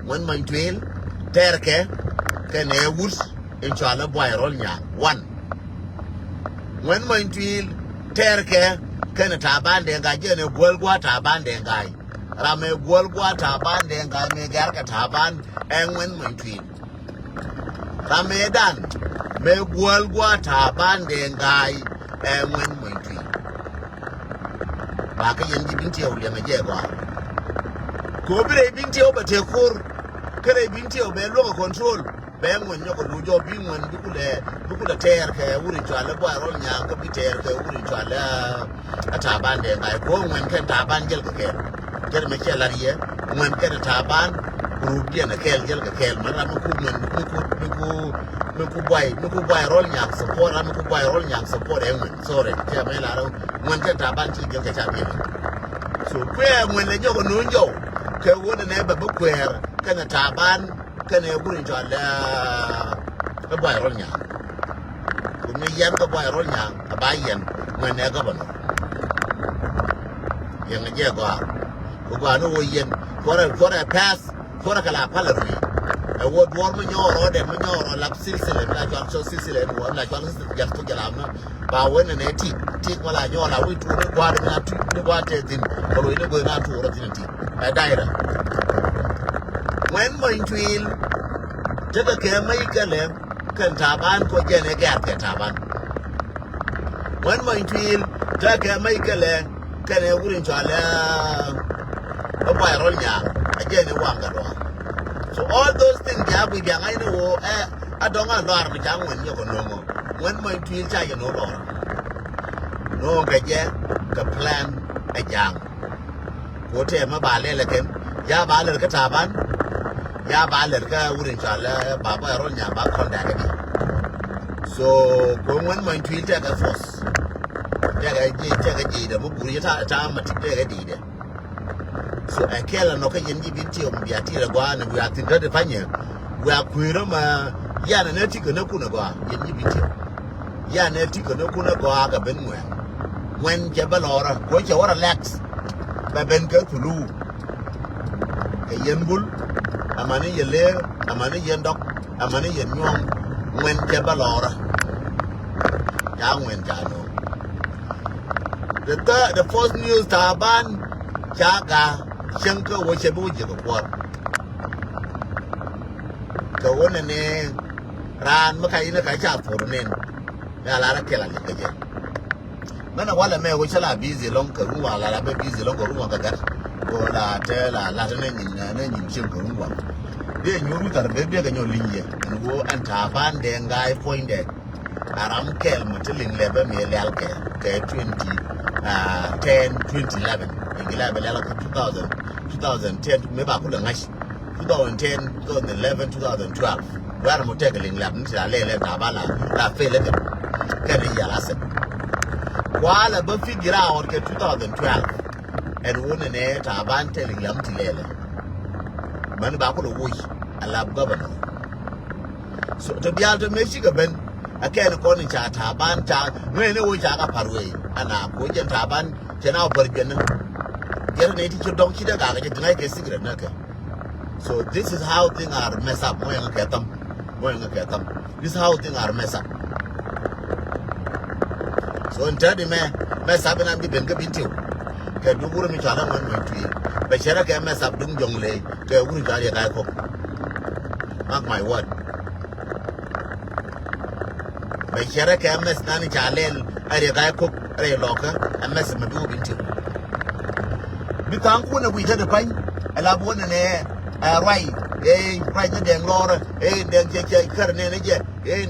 when my twin terke can a woods in chala boy roll nya one when my twin terke can a taban de ga je ne gwalgwa taban de ga rame gwalgwa taban de ga me garka taban and when my twin rame dan me gwalgwa taban de ga and when my twin ba ka yanji binti ya me je gwa ko bire binti o ba te kur kare binti o be lo control be ngon nyoko du jo bi ngon dukule ter ke uri chala bo rol nya ka bi ter ke uri chala ata bande ngai ko ngon ken ta ban gel ke ker me ke lariye ngon ken ta ban ru bi na kel gel ke kel man am ku ngon ku boy rol nya support am ku boy rol nya support e ngon sore ke me la ro ngon ken ta ban ti gel ke cha bi so kwe ngon le nyoko no njo ke wona ne ba kwer kana taban kana gurin jalla ka boy rol nya kuma yan ka boy rol nya ka bayan mun ne ga bano yan je ko ga no yen for a pass for a kala pala ni e wo dwor mo nyoro de mo nyoro lap silsile la jor so silsile wo la jor jar to jala ma ba wona ne ti wala nyola wi tu de gwa de na tu de gwa te din ko wi de go na tu ro tin ti daira when my twin jaga ke mai kale kan taban ko je ne ga ke taban when my twin jaga mai kale kan e wurin chala ba ba rol nya aje ne wanga do so all those things ya bi ga ngai no adonga lor mi jang wen yo ko no mo when my twin cha yo no lor no ga je ka plan a jang ko te ma ba le ken ya ba le ka taban ya ba le ka wurin chala ba ba rol nya ba kon da ga so ko when my twin ta ga force ta ga ji da mu buri ta ma ti ga di de so akela no ka yin ji binti o bi ati ra gwa na bi ati da fanye wa kwiro ma ya na ne ti ko na ku na gwa yin ji binti ya ne ti ko na ku na gwa ga ben mwe when je ba lora ko je wara relax ba ben ka tulu ka yen bul amane yele amane yen dok amane yen nyom when je ba lora ya when ja no the first news taban chaga shanka wace buji ga kwar ka wannan ne ran maka yi na ka sha furnin ya lara kela ne kaje mana wala mai wace la busy long ka ruwa la ba busy long ka ruwa ga gar ko la te la ta ne nin shin ka ruwa de nyuru tar be be ga nyolinye ngo anta ban de ngai pointed aram kel mutilin lebe me lel ke 2011 ingila belela ko 2010 me ba ko ngash 2010 2011 2012 wara mo tegeling lab ni la lele ta bala la fele ke ni ya lase wala ba figure out ke 2012 and wona ne ta ban teling lam ti lele man ba ko wo ala governor so to bial to me shiga ben akene ko ni cha ta ban ta ne wo cha ka parwe ana ko je ta ban jena bargana yer ne ti don ki daga ga dinai ke sigre na ka so this is how things are mess up mo yang ka tam this is how things are mess up so ntadi me mess up na bi ben ka bintiu ka du guru mi chala man mo tui be shara ka mess up dum jongle ka guru ga ya ko mark my word be shara ka mess na ni chalel are ga ko are loka mess ma du bintiu bitan ku na wi ta da pan ala bo ne rai rai ne den lora den ke kar ne je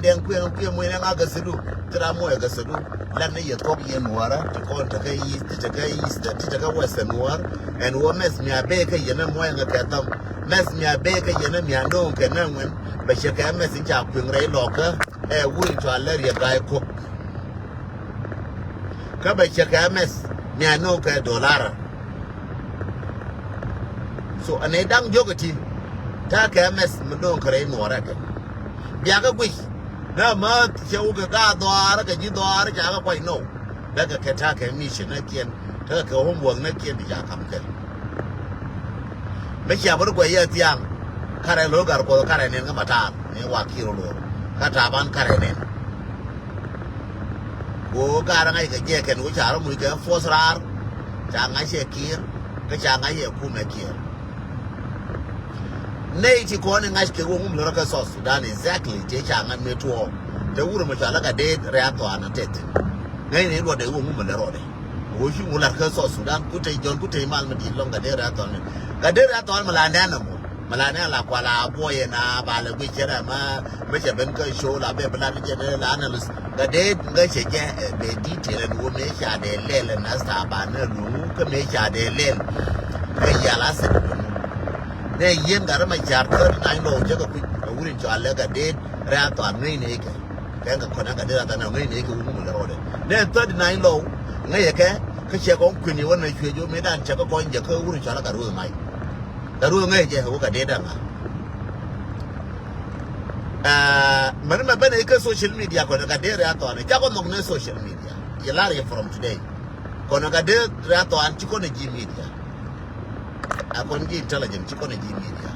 den ku mu ne ga sudu tra mo ga sudu lan ne ya ko ye nuara to ko ta kai western war and wo mes mi abe ka ye na mo ga ka tam mes mi abe ka ye na mi ando ka na wen ba she ka mes ja ku rai loka wuri to Allah ya ga ko ka ba she ka mes mi ando ka dollar so ane dang jogati ta ka mes mu don kare nuara ka biya ga gwi na ma ke uga ga doara ka ji doara ka ga kwai no daga ka ta ka mi shi na kiyan ta ka homework na kiyan da ya kam kai me ya bar gwai ya tiyan kare lo gar ko kare nen ga mata ne wa kiro lo ka taban kare nen go gara ngai ga je ken go charo mu ga fosrar cha ngai she kir ka cha ngai ye ku me kir nei ti ko ne ngai ke go mu lo ka so Sudan exactly je cha ngai me to de wuro ma cha la ga de re to ana tet ngai ne lo de go mu le ro de go shi mu la ka so Sudan ku te jon ku te mal ma di long ga de re to ne ga de re to ma la na mo malane la kwala boye na bala gwi jera ma meje ben ka show la be bla je la analyst ga de ga che je be detail no me sha de lele na sta ba na lu ka me sha de lele ga ya la se ne yen ga ma jar ka na no je ga ku wurin jo alle ga de ra to ngai ne ke ga ko na ga de ra ta na ngai ne ke mu le ro de ne 39 lo ngai ke ka che ko ku ni wona chwe jo me dan che ko je ka wurin jo la ga ru mai daru ngai je ho ga de da ma man ma bane ka social media ko ga de ra to ne ka ko no ne social media ye la from today ko na ga de ra to an ti ko ne ji media a ko ngi intelligent ti ko ne ji media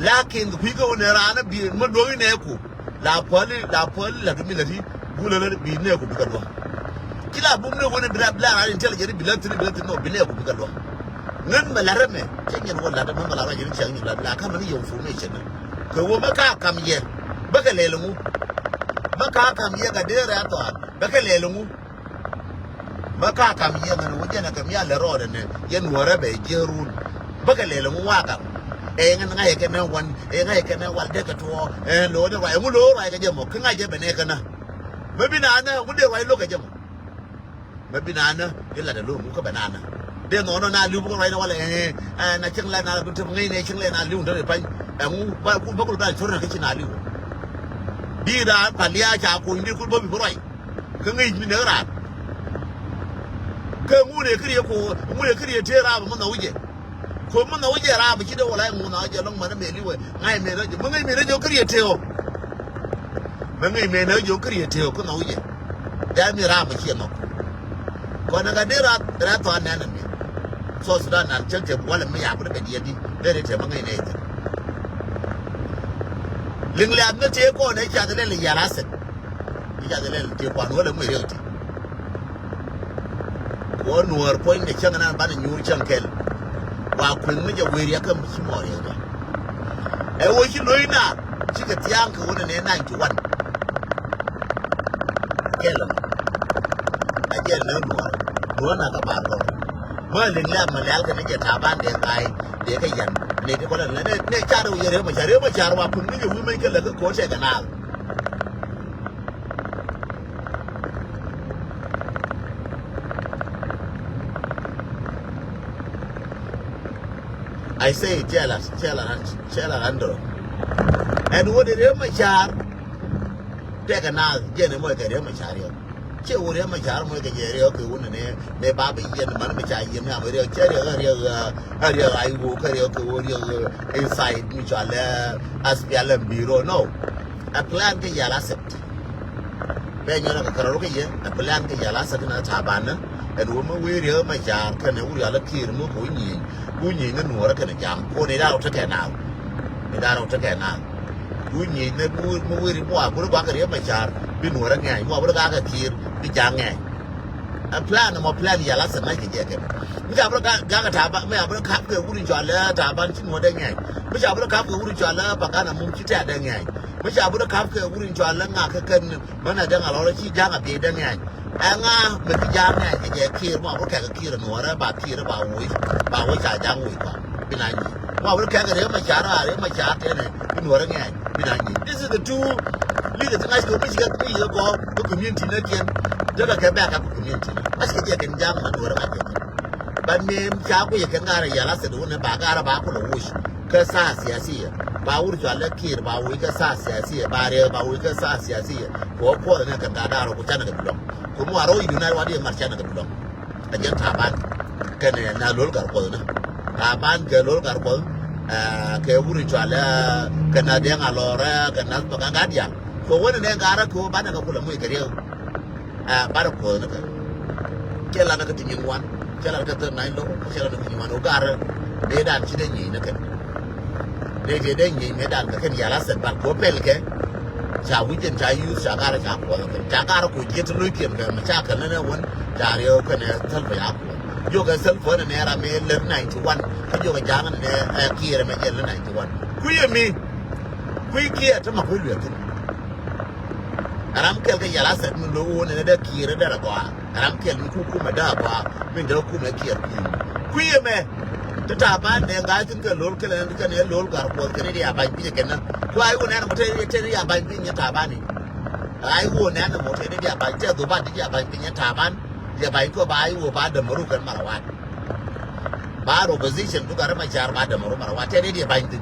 lakin ku ko ne ra na bi mo do ne ko la poli la mi la ti bu le bi ne ko bi ka do kila bu ne ko ne bla bla intelligent bi la ti no bi ne ko bi ka do ngan malarame kenyan wala da malara yin chan yin la ka mani information ko wo maka kam ye baka lelungu maka kam ye ga dere ato baka lelungu maka kam ye ngan wo jana kam ya le rode ne yen wore be jerun baka lelungu waka ngan ngai ke na wan ngai ke na wal de ka to lo de wa mu lo wa ga jemo kan aje be ne kana mabina na wo de wa lo ga jemo mabina na illa da lo mu ka banana de no na lu ko na wala na ching la na bu tum ngai ne ching le na lu de pa mu ba ku ba ku ba chor na ke na lu bi da palia cha ku ni ku bo bi roi ke ngai ni ne ra ke mu ne kri ko mu ne kri te ra ba mu na uje ko mu na uje ra ba ki da wala mu na je long ma na me liwe ngai me ra mu ngai me ra jo kri te o mu ngai me na jo kri te o ko na uje da mi ra ba ki no ko na ga de ra to na na so Sudan na chente wala me ya bu da di de te mangai ne ita lingle amne te ko ne cha de le ya la se ya de le te ko wala me re ti ko nuor point ne changa na ba na nyu chang kel wa kun me je we ya kan shi mo re e wo shi loina shi ka tiang ko ne 91 kelo a je na nuor na ka ba ko ma ling la ma lal ka ne je ta ban de kai de ka yan ne de ko la ne cha do ye re ma cha wa kun ne wi mai ka la ko che ka na I say chela andro and what de ma cha de ka na je ne mo ka de ma cha yo che wo re ma cha mo ka je re ko wona ne ba ba yen man ma cha yen ma re che re ai wo ka re ko wo re inside mi cha le aspial biro no a plan ke ya la set be nyo na ka ro ke ye a plan ke ya la set na ta ban na and wo ma we re ma cha ka ne wo ya la kir mo ko ni ku ni na no ra ka ne jam ko ne da o ta ke na ne da o ta ke na ku ni ne mo we ri mo a ko ba ka re ma cha bi no ra ngai mo ba ka kir bi ja ngai a plan mo plan ya la set na ke je ke mi ja ba ka ta ba me ba ka ke wuri ja la ta ban chin mo da ngai mi ja ba ka ke wuri ja la ba ka na mun ki ta da ngai mi ja ba ka ke wuri ja la nga ka kan mana da nga lo chi ja ga be da ngai nga me ki ja ngai ke je kir mo ba ka kir no ra ba kir ba wo ja ja wo ko bi na ni mo ba ka re ma cha te ne bi no ra ngai bi na ni this is the two leaders in ice ko bi ga ki ko community na kien da ka ba ka community as ke je kan ja ma no ra ba ban me cha ku ye kan ga ya la se do ne ba ga ra ba ku lo wush ka sa siyasiya ba wuri to Allah kir ba wuri ka sa siyasiya ba re ba wuri ka sa siyasiya ko ne kan da ro ku ta na ga bilong ko mu aro yi na wadi mar cha na ga bilong a jan ta ban kan na lol gar ko na ta ban ga lol gar ko ke wuri to Allah kan na da alora kan na ba ga dia ko wani ne ga ra ko ba na ga kula mu ga rewa ba da ko na ka ke la na ka tin yin wan ke la ka ta 9 lo ke la na tin wan o ga ra de da ci da ni na ka de de ni me dan ka ya la set par ko pel ke cha wujen cha yu cha ga cha ko cha ga ko je to lu kiem ga ma cha ka ne won cha re ko ne sal fa ya ko yo ga sal fa ne ra me le 91 ka yo ga ja ne ki re me je le 91 ku ye mi ku ki ta ma ku lu ya aram kel ga ya la set mun lo ne da ki re da ko aram kel mi ku ma da ko min da ku me ki ku ye me ta ban ne ga tin ka lol ke ne lol gar ko ke ne ya ban bi ke na ko ai wo ne na mo te ya ban bi ne ta ban ni ai wo ne na mo te ne ya ban te do ban ya ban bi ne ta ban ya ban ko ba ai wo ba da maru kan marwa ba ro position du gar ma jar ba da maru marwa te ne ya ban din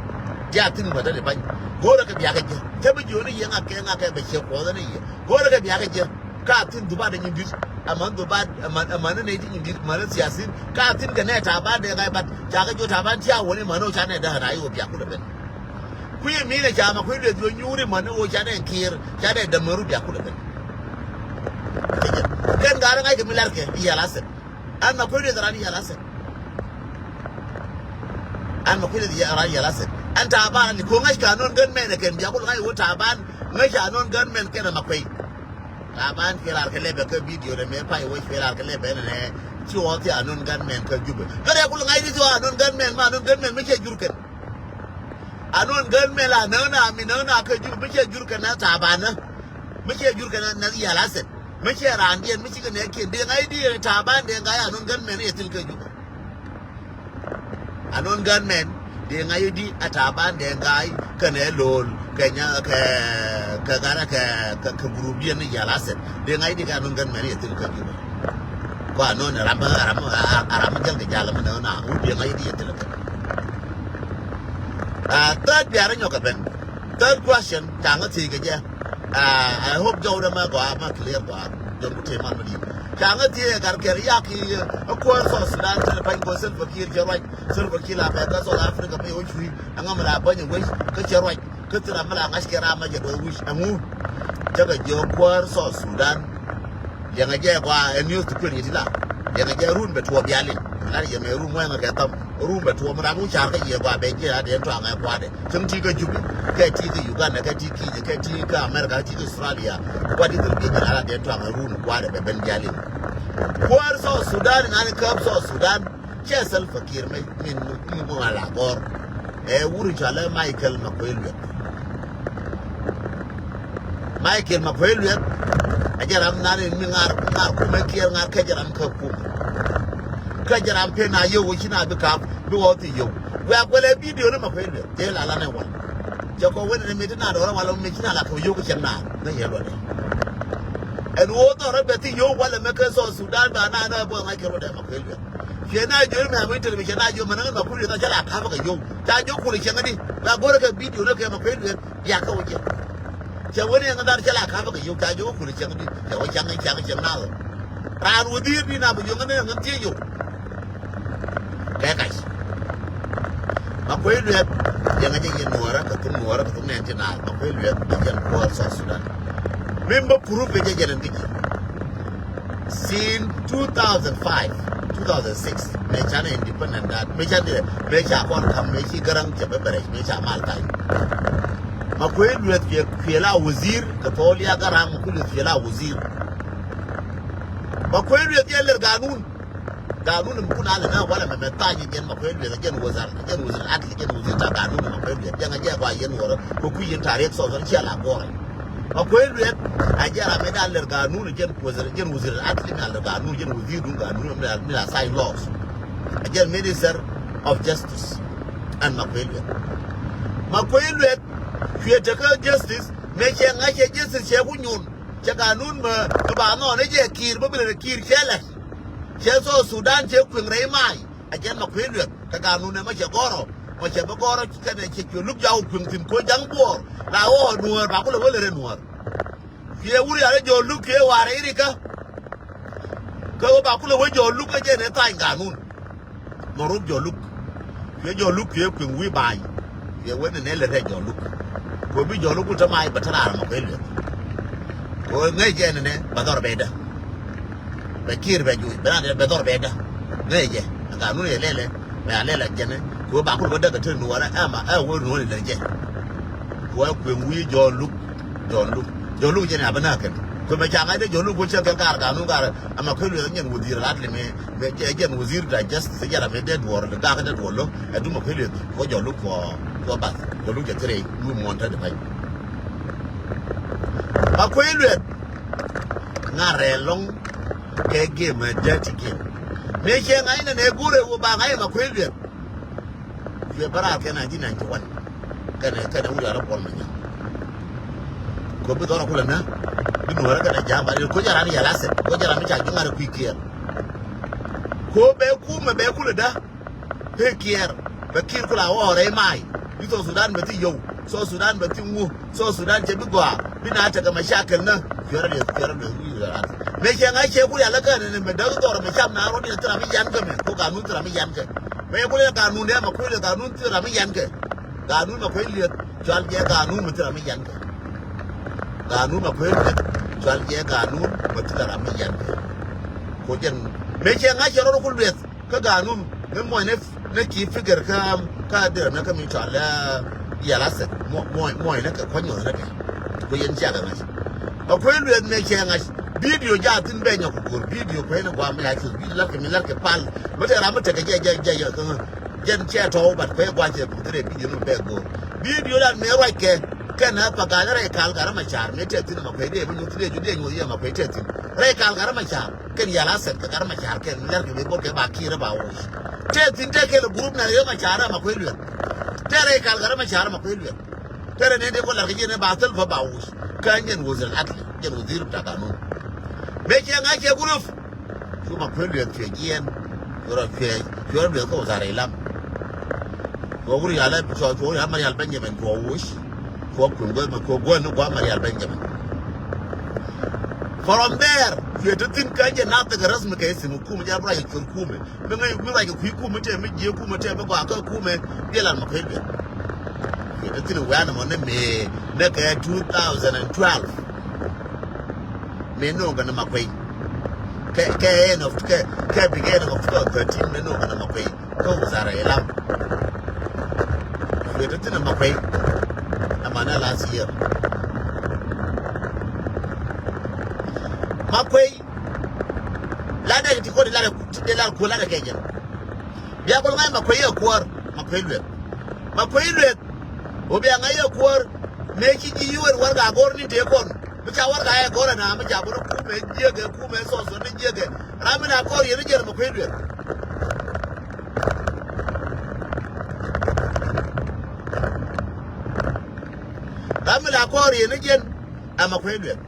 ya tin ba da ban ko da ka biya ka je te bi jo ni ya nga ka ba che ko da ni ko da ka biya ka je ka tin du ba da yin bi aman do ba aman ne din yin man siyasin ka tin ka ne ta ba da ga ba ja ka jo ta ban tiya woni mano cha ne da na yi wo biya ku da ben ku yi mi ne ja ma ku da jo yuri mano o cha ne kir cha ne da maru biya ku da ben kan ga ran ai ka milar ke iya lasen an ma ku da ran iya lasen an ma ku da ran iya lasen an ta ba ni ko ngai ka non gan men ne ken biya ku ngai wo ta ban ngai ka non gan men ke na ma ku taban kelar ke lebe ke video de me pai wo kelar ke lebe ne ti o ti anon gan men ke jube kare ku ngai di to anon gan men ma anon gan men me ke jurken anon gan men la na mi na ke jube me ke jurken na taban na me ke jurken na ya laset me ke ran dien me ke ne ke de ngai di taban de ngai anon gan men e til ke jube anon gan men de ngai di ataban de ngai ke ne lol kenya ke gara ke gurubian ni ya laset de ngai di kanun gan mari etil ka juba ko anon aram jang ke jala mana na u de ngai di etil ka third biara nyoka ben third question tanga ti ke ja I hope jo da ma ma clear ba jom te man mali tanga ti gar ke ya ki ko so sudan ta pa ko sel fakir jarwai sel fakir la ba so africa pe o chui anga mala ba ni wai ka jarwai ketura mala ngaskera ma je do wish amu jaga jo kwar so sudan yang aja kwa news to kuri dila yang aja run betua biali lari yang run mo nga katam run betua mara ku char ka ye kwa be je ade to anga kwa de tum ti ka jubi ka ti ka uganda ka ti ki ka ti ka america ti ka australia kwa di tur bi ala de to anga run kwa de ben biali kwar so sudan nan ka so sudan che sel fakir mai min mo ala bor wuri chala michael makwelwe Michael Mapuelwe ajaram nare mi ngar ku me kier ngar ka jaram ka jaram pe na yo wo kina bi ka bi wo ti yo wa kwele video na Mapuelwe je la la na wa je ko woni ne mi na do wala mi kina la ka yo ko chen na ye lo ne en wo to ra be ti yo wala me ka so sudan ba na bo ngai ke ro de Mapuelwe je na je me ha mi te mi je na yo mana Mapuelwe ta jala ka ba ka yo ta yo ku ri chen ngadi la go ra ka video na ka Mapuelwe ya ka wo je cha woni nga dar chala ka ba yo ka jo ku ri chang di cha wa chang na lo ran wo dir ni na bu yo nga nga ti yo ka ka ma ko lu ya nga je nuara ka tum ne ti na ma ko lu ya ko sa sudan member group je je ndi sin 2005 2006 me chana independent that me cha kon kam me chi garang che be bare me cha mal kai akwai luwet fiyela wazir ka toliya gara mu kullu fiyela wazir akwai luwet yaller ganun mun ala na wala ma taji gen akwai luwet gen wazar adli gen wazir ta ganun akwai luwet janga je kwa yen woro ko ku yin tare so zan ci ala gore akwai luwet a jara me daller ganun gen wazir adli na ala ganun gen wazir dun ganun me la sai laws a gen minister of justice and akwai luwet Fiataka justice, make a justice, Shabunyun, Chakanun, Kabano, Naja Kir, Bubble, Kir Chela, Cheso, Sudan, Chequin Raymai, again Maquillian, Kakanun, Machagoro, Machabagoro, you look out from Kojang War, Lao, Noor, Bakula, Willer, Noor. Here we are, your look here, Erika. Go Bakula, where your look again at time, Ganun. Morub, your look. Your look here, can we buy? You went and elevate your look. Ko bi jolo ku tamai batara ma kwelwe ko ngai je ne bador beda be kir be ju be dor beda ngai je ga nu lele me alela jene ko ba ko da ka tun nuwa ama wo nuwa ne je ko ku wi John Luke je na bana kan ko me janga de John Luke ko chen ka nu ga ama ko le nyen wuzir lat le me je gen wuzir da just se jara me de wor da ka de wor lo du ma ko le ko John Luke ko ba John Luke je tere lu mo ta de pai ba ko le nga re long ke game dirty game me che ngai ne gure wo ba ngai ma ko le ye bara ke 1991 kana wuri ara pol manya ko bi dora kula na bi no raga da jamba ko jara ni yalase ko jara mi ta junga ku kier ko be kula da he kier be kier kula wo re mai bi to Sudan be ti yo so Sudan be ti ngu so Sudan je bi gwa bi na ta ga mashakal na fiore da me ke ngai ke kula la ka ne me da dora me cham na ro ni tra mi yan ga me ko ga nu tra mi yan ga me kula ga nu ne ma kula ga nu tra mi yan ga ganun ma koy liet jwal je ganun mutira mi yan ganun ma koy liet jwal je ganun mutira mi yan ko jen me che nga jero ko liet ka ganun me mo ne ki figure ka de na ka mi chala ya la se mo ne ka ko nyo na ka ko yen ja ga nga ma koy liet me che nga video ja tin be nya ko video ko ne kwa mi la ki video la ke pal mutira mutira je jen che to bat pe gwa je putre video no be go video la me wa ke kana pa ga re kal gar ma char me te tin ma pe de bu tre ju de nyu ye ma pe te tin re kal gar ma char ken ya la set gar ma char ken ler ke bo ke ba ki re ba wo te tin te ke group na ye ma char ma pe lu te re kal gar ma char ma pe lu te re ne de ko la ke ne ba tel fa ba wo kan yen wo zel atli yen wo dir ta ga no me ke nga ke group su ma pe lu ke yen ora pe yo be ko za re lam ko wuri ala so ya Marial Benjamin ko wush ko kungo ma ko gonu ko Marial Benjamin from there you to think ka je na ta garas mu kai sinu kuma ja bra yikur kuma me ngai mu like ku kuma te me je kuma te me ko aka kuma bilan ma kai you to think wa na mo ne me na ka 2012 me no ga na makwai ke end of ke beginning of 2013 me no ga na makwai ko zara elam we did in my way. Amana last year. Makway Lada to go to La Kulana Kajan. Biakola Makway a quar, Makway. Makway, Obianga quar, making you and work according to your con. Which I work I got an army, Jabber, Jagger, Kume, Sauce, and Jagger. Ramina call you, Makway. Ramila Kori and again, I'm a quadrant.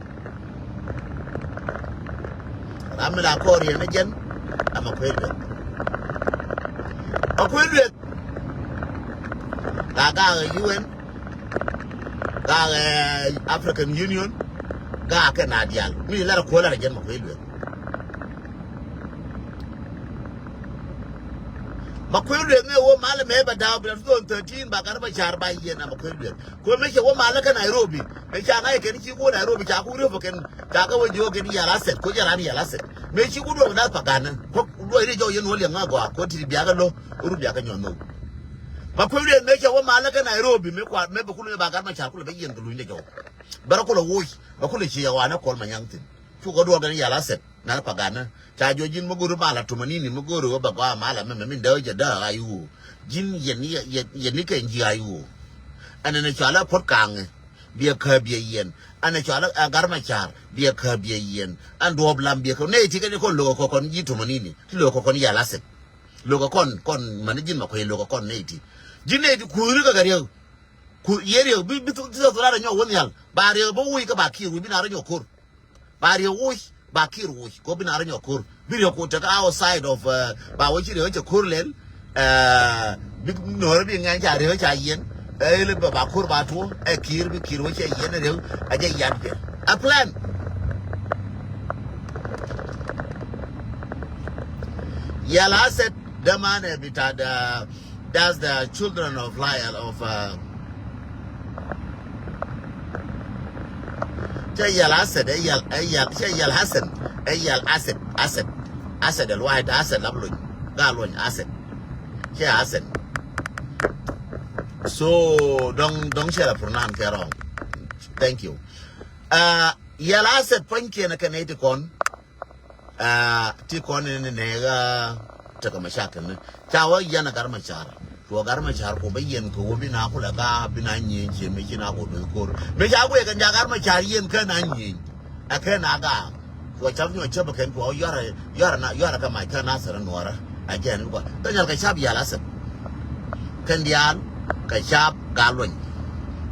Ramila Kori and again, I'm a quadrant. A quadrant. Gaga UN, Gaga African Union, Gaga Nadial. Me let a quarter again, my quadrant. Makwelwe me wo mala me ba da 13 ba garba char ba yen na makwelwe ko me ke wo mala ka Nairobi me cha ngai ken ki go Nairobi cha ku ro ken cha ga wo jo ken ya la set ko jara ni ya la set me chi ku do na pa kana ko do ire jo yen wo le nga go ko ti bia ga lo ru bia ga nyon no makwelwe me ke wo mala ka Nairobi me kwa me ba ku le ba garba cha ku le ba yen ga lu ne jo bara ko lo wo ba ku le chi ya wa na ko ma yang tin ku go do ga ni ya la set na pa kana cha jo jin mogoro mala tumanini mogoro ba kwa mala me min da ja da ayu jin yen ke nji ayu anana chala pot kang bia ka bia yen ana chala garma char bia ka bia yen an do blam bia ko ne ti ke ko lo ko kon ji tumanini lo ko kon ya laset lo ko kon man jin ma ko lo ko kon ne ti jin ne ti ku ri ka gari ku yeri bi tu so ra nyo won yal ba re bo wi ka ba ki ru bi na ra nyo kur ba re wi Bakir wush go bin aranyo kur video ko ta outside of ba wuchi de wuchi kurlen big no bi ngan ja re cha yen le ba kur ba tu kir bi kir wuchi yen re aje yan ke a plan yala said the man bitada that's the children of liar of Jayal Asad, Jayal Hassan, Ayal Asad, the white Asad, Lablun, Galwin Asad, Jay Hassan, So don't share a pronoun wrong. Thank you. Yala said Punky and a Canadian Tikon in the nega Takamashaka. Chawa Yana Garmachar. To a Garmachar, Kobayan, Kobi Napula, Binani, Jimmy, Gur. Mejawe and Jagarmachari and Kanani. A Kanaga. What have you a Chabakan? You're a my Kanasa and Nora. Again, then you'll get Shabi Yalas. Kandian, Kashab, Galwin.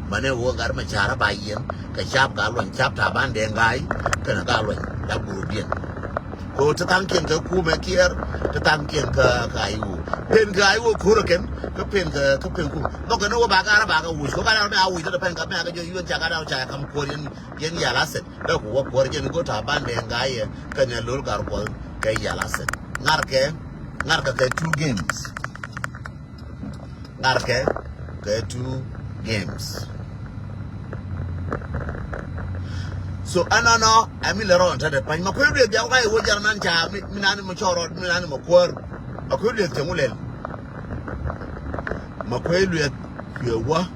Mane wo Garmachara by Yen, Kashab Galwin, Chap Taban, Dengai, Kanagalwin, Yaburubian. Go to Tankin, the Kumakir, the Tankin, Kayu. Pin Gayu, Kurakan, the Pin, the Kapinku. Look, I know about Arabaga, which go out now with the Penka, you and Jagada, Jakam, Korean, Yen Yalaset. Look, what Korean go to Aban and Gaia, Kanal Garpol, Kay Yalaset. Narke, 2 games. Narke, 2 games. So anano amilero onta de pan makwede bia kwa wo jarna ncha minani mo choro minani mo kwor makwede temulel makwede yewa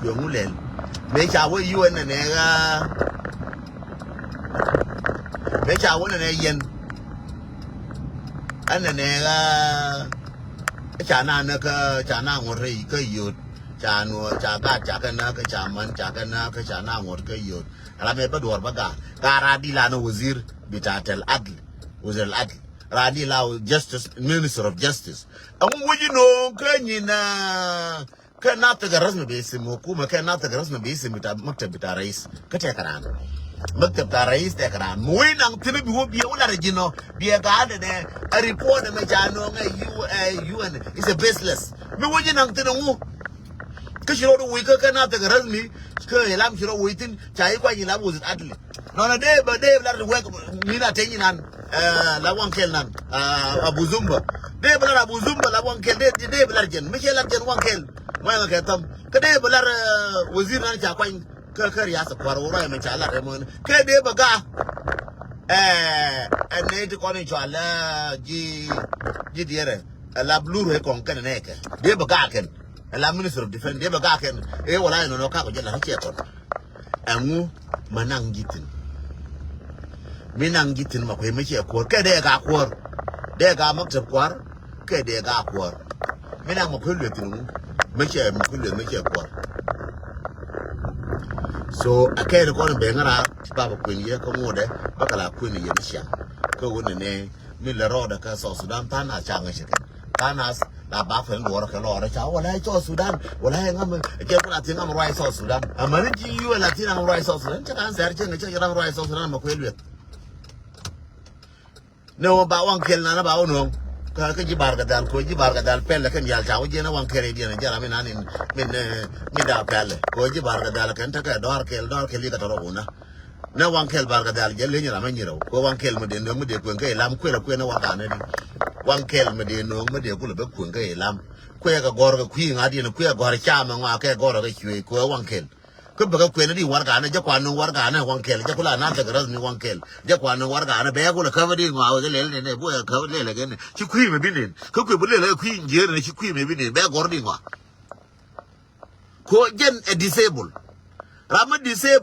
yomulel me cha wo yu ne ga me cha wo ne yen anane ga cha na ka cha na ngore ka yut cha no cha ga cha kana ka cha man cha kana ka cha na ngor ka yut Rame Badwar Baga, Garadi Lano Wazir, Bitatel Adl, Wazir Adl, Radi Lao Justice, Minister of Justice. And would you know, Kanyina cannot take a rasma basin, Mokuma cannot take a rasma basin with a Maktabita race, Katakaran. Maktabita race, Takaran. Moinang Tilibu will be original, be a garden, a report, and a UN is a baseless. Me would you not know? Because you know, we cannot take a rasmi. Lam shiro waiting chai kwa yila was atli no na day but day la work mina tenyi nan la wankel nan abuzumba day bla abuzumba la wankel day bla jen michel jen wankel ma ka tam ka day bla wazir nan cha kwa ka ya sa kwaro ro ma cha la remon ka day baga ne to koni chala ji diere la blue re kon kan ne ka day baga ken la Minister of Defense, they back and what I know, Kako Jella, and who Manang Gitin. Minang Gitin, Makwe, make a quar, Kadega quar, Dega Mock quar, Kadega quar. Minang Makulitin, make a Makulia, make a quar. So I can't call him Bangara, Papa Queen, Yakamode, Bacala Queen, Yamisha, go in the name, Miller Roda, Castle Sudan, Tana, Changashikan, Tanas. La Baffin or a color, well, I saw Sudan. Well, I am a Latin rice of Sudan. I'm managing you a Latin rice of Sudan. I'm searching a chicken rice of Sudan. No, about one kill, none about no. Kaji Bargadal, Koji Bargadal, Pelican Yalta, Jena, one Canadian, and Jaramin in Mida Pelle, Koji Bargadal, Kentucky, dark Ligatorona. No one kill Bargadal, Jelena Manero, go one kill Medin, no Mude, Lam Quilla Quena Wakane. One kill Medino, Media Gulaba Kunga Lam, Quaga Gorga Queen, I didn't queer Gora Cham and Waka Gora, one kill. Could be a quenity Wargana, Jaquano Wargana, one kill, Jacula, not the Grasmi, one kill, Jaquano Wargana, Bear will cover in while the Lil and a boy covered again. She queen may be in. Cook with little queen, Jen, and she queen may be in Bear Gordima. Cogen a disabled. Rama disabled.